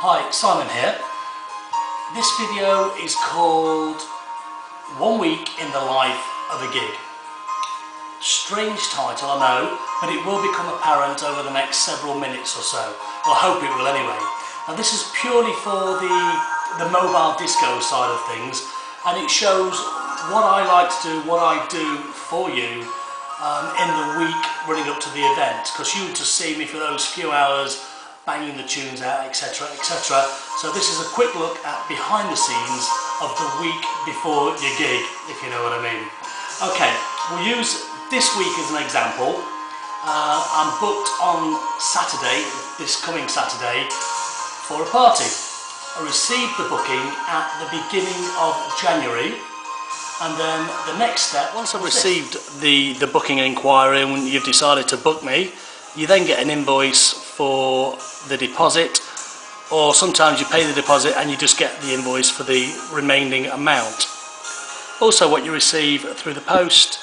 Hi, Simon here. This video is called 1 Week in the Life of a Gig. Strange title, I know, but it will become apparent over the next several minutes or so. Well, I hope it will anyway. Now this is purely for the mobile disco side of things, and it shows what I like to do, what I do for you in the week running up to the event, because you would just see me for those few hours banging the tunes out, etc, etc. So this is a quick look at behind the scenes of the week before your gig, if you know what I mean. Okay, we'll use this week as an example. I'm booked on Saturday, this coming Saturday, for a party. I received the booking at the beginning of January, and then the next step, once I've received the booking inquiry and you've decided to book me, you then get an invoice for the deposit, or sometimes you pay the deposit and you just get the invoice for the remaining amount. Also, what you receive through the post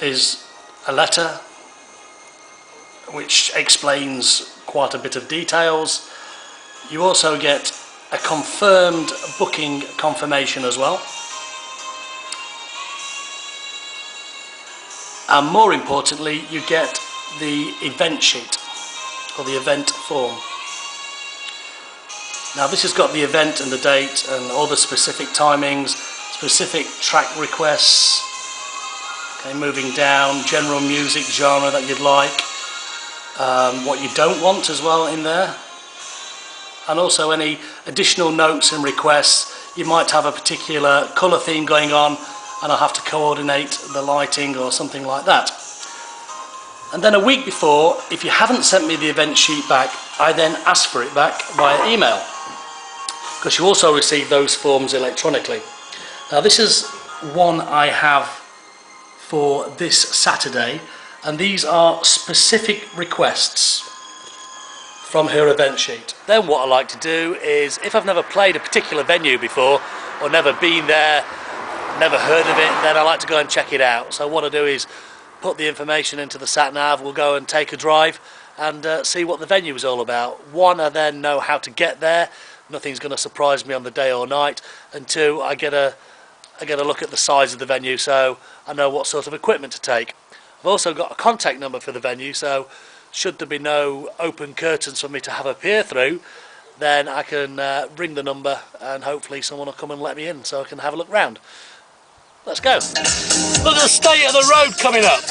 is a letter which explains quite a bit of details. You also get a confirmed booking confirmation as well, and more importantly you get the event sheet, or the event form. Now this has got the event and the date and all the specific timings, specific track requests, okay, moving down, general music genre that you'd like, what you don't want as well in there, and also any additional notes and requests. You might have a particular colour theme going on and I'll have to coordinate the lighting or something like that. And then a week before, if you haven't sent me the event sheet back, I then ask for it back via email, because you also receive those forms electronically. Now this is one I have for this Saturday, and these are specific requests from her event sheet. Then what I like to do is, if I've never played a particular venue before, or never been there, never heard of it, then I like to go and check it out. So what I do is put the information into the sat-nav, we'll go and take a drive and see what the venue is all about. One, I then know how to get there, nothing's going to surprise me on the day or night, and two, I get a look at the size of the venue, so I know what sort of equipment to take. I've also got a contact number for the venue, so should there be no open curtains for me to have a peer through, then I can ring the number and hopefully someone will come and let me in so I can have a look round. Let's go. Look at the state of the road coming up.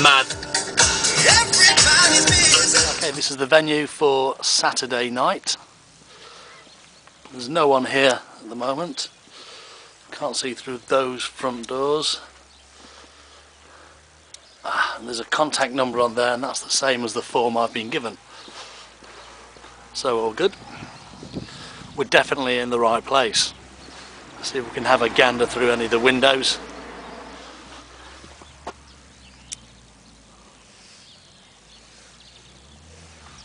Mad. Okay, this is the venue for Saturday night. There's no one here at the moment. Can't see through those front doors. And there's a contact number on there, and that's the same as the form I've been given. So all good. We're definitely in the right place. See if we can have a gander through any of the windows.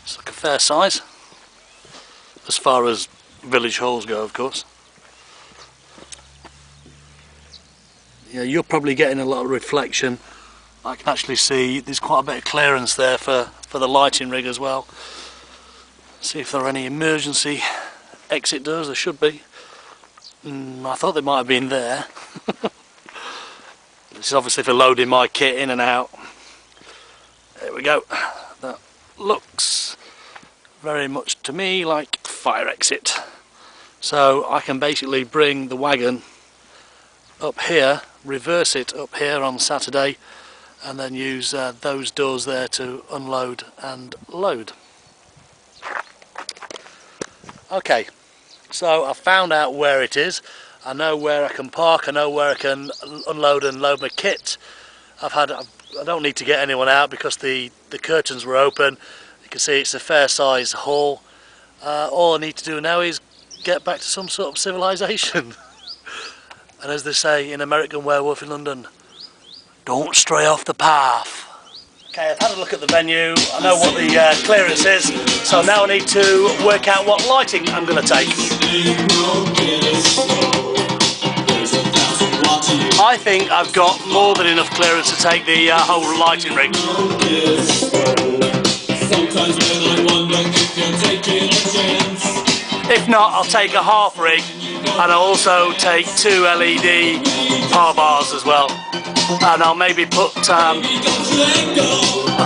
It's like a fair size, as far as village halls go, of course. Yeah, you're probably getting a lot of reflection. I can actually see there's quite a bit of clearance there for the lighting rig as well. See if there are any emergency exit doors. There should be. I thought they might have been there. This is obviously for loading my kit in and out. There we go. That looks very much to me like fire exit. So I can basically bring the wagon up here, reverse it up here on Saturday, and then use those doors there to unload and load. Okay. So I found out where it is. I know where I can park, I know where I can unload and load my kit. I don't need to get anyone out because the curtains were open. You can see it's a fair sized hall. All I need to do now is get back to some sort of civilization. And as they say in American Werewolf in London, don't stray off the path. Okay, I've had a look at the venue, I know what the clearance is, so now I need to work out what lighting I'm going to take. I think I've got more than enough clearance to take the whole lighting rig. Sometimes when I wonder if you're taking not, I'll take a half rig, and I'll also take 2 LED power bars as well. And I'll maybe put a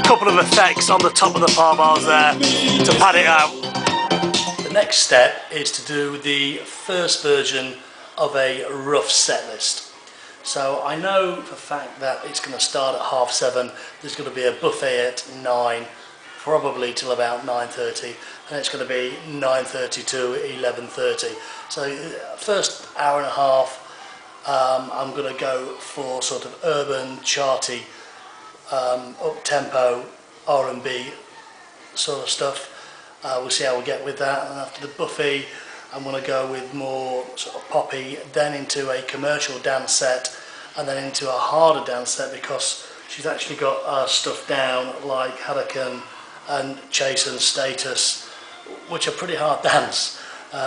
couple of effects on the top of the power bars there to pad it out. The next step is to do the first version of a rough set list. So I know for a fact that it's going to start at 7:30. There's going to be a buffet at 9, probably till about 9:30, and it's going to be 9:30 to 11:30. So first hour and a half, I'm going to go for sort of urban, charty, up-tempo, R&B sort of stuff. We'll see how we get with that, and after the buffet I'm going to go with more sort of poppy, then into a commercial dance set, and then into a harder dance set, because she's actually got stuff down like Hurricane and Chase and Status, which are pretty hard dance,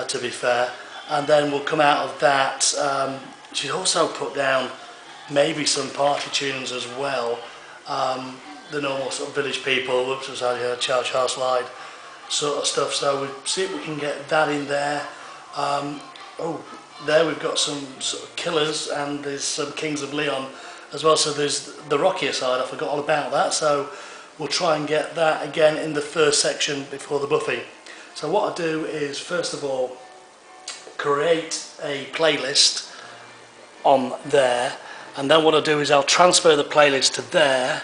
to be fair. And then we'll come out of that. She's also put down maybe some party tunes as well, the normal sort of Village People, Whoops Was I Here, Chow Chow Slide sort of stuff. So we'll see if we can get that in there. Oh, there we've got some sort of Killers, and there's some Kings of Leon as well. So there's the rockier side, I forgot all about that. So we'll try and get that again in the first section before the buffet. So what I do is, first of all, create a playlist on there, and then what I'll do is I'll transfer the playlist to there,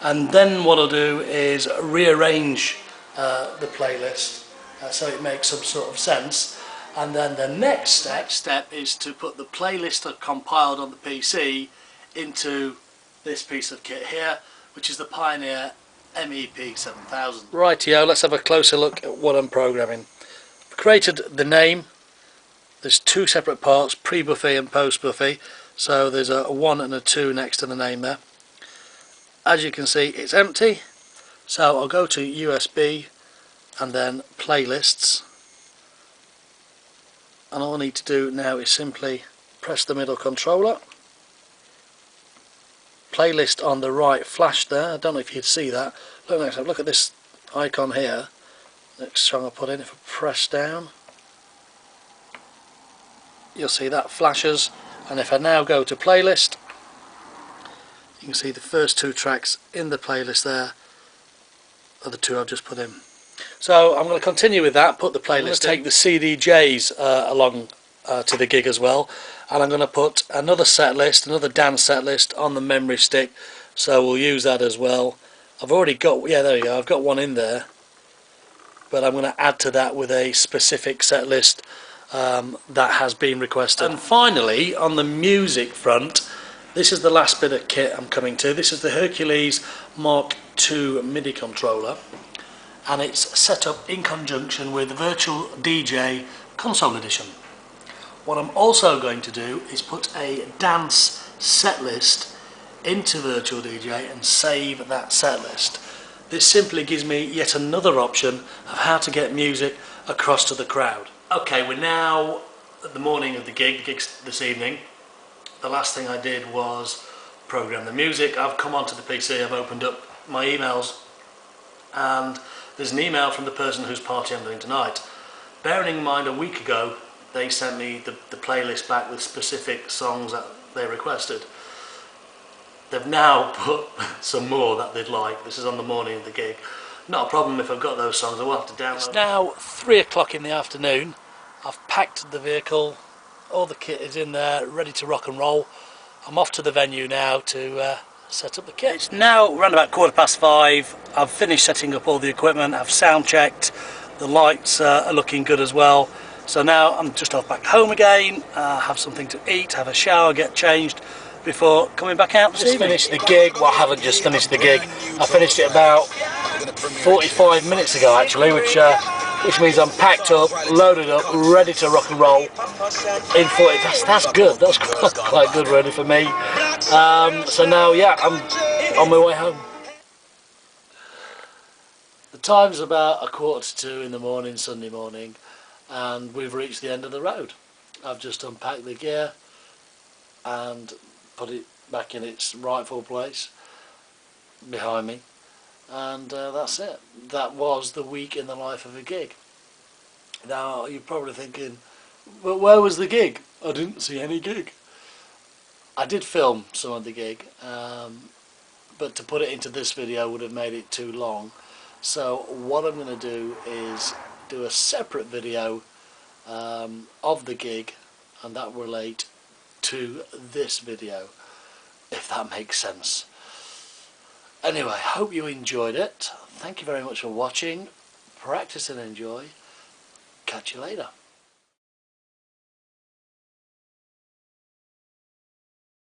and then what I'll do is rearrange the playlist so it makes some sort of sense. And then the next step is to put the playlist I've compiled on the PC into this piece of kit here, which is the Pioneer MEP 7000. Rightio, let's have a closer look at what I'm programming. I've created the name. There's 2 separate parts, pre-buffet and post-buffet, so there's a 1 and a 2 next to the name there. As you can see, it's empty, so I'll go to USB and then playlists, and all I need to do now is simply press the middle controller. Playlist on the right flash there. I don't know if you'd see that. Look at this icon here. Next song I put in, if I press down, you'll see that flashes, and if I now go to playlist, you can see the first 2 tracks in the playlist there are the 2 I've just put in. So I'm going to continue with that, put the playlist, take the CDJs along to the gig as well, and I'm going to put another set list, another dance set list on the memory stick, so we'll use that as well. I've already got, yeah, there you go, I've got one in there, but I'm going to add to that with a specific set list that has been requested. And finally, on the music front, this is the last bit of kit I'm coming to. This is the Hercules Mark II MIDI controller, and it's set up in conjunction with the Virtual DJ Console Edition. What I'm also going to do is put a dance set list into Virtual DJ and save that set list. This simply gives me yet another option of how to get music across to the crowd. Okay, we're now at the morning of the gig's this evening. The last thing I did was program the music. I've come onto the PC, I've opened up my emails, and there's an email from the person whose party I'm doing tonight. Bearing in mind, a week ago they sent me the playlist back with specific songs that they requested. They've now put some more that they'd like. This is on the morning of the gig. Not a problem if I've got those songs, I will have to download. It's now 3 o'clock in the afternoon. I've packed the vehicle, all the kit is in there, ready to rock and roll. I'm off to the venue now to set up the kit. It's now around about 5:15. I've finished setting up all the equipment, I've sound checked, the lights are looking good as well. So now I'm just off back home again, have something to eat, have a shower, get changed before coming back out. Just finished the gig. Well, I haven't just finished the gig. I finished it about 45 minutes ago actually, which means I'm packed up, loaded up, ready to rock and roll in 40. That's good. That's quite good really for me. So now, yeah, I'm on my way home. The time's about 1:45 in the morning, Sunday morning, and we've reached the end of the road. I've just unpacked the gear and put it back in its rightful place behind me, and that's it. That was the week in the life of a gig. Now you're probably thinking, well, where was the gig? I didn't see any gig. I did film some of the gig, but to put it into this video would have made it too long. So what I'm going to do is do a separate video of the gig, and that will relate to this video, if that makes sense. Anyway, hope you enjoyed it. Thank you very much for watching. Practice and enjoy. Catch you later.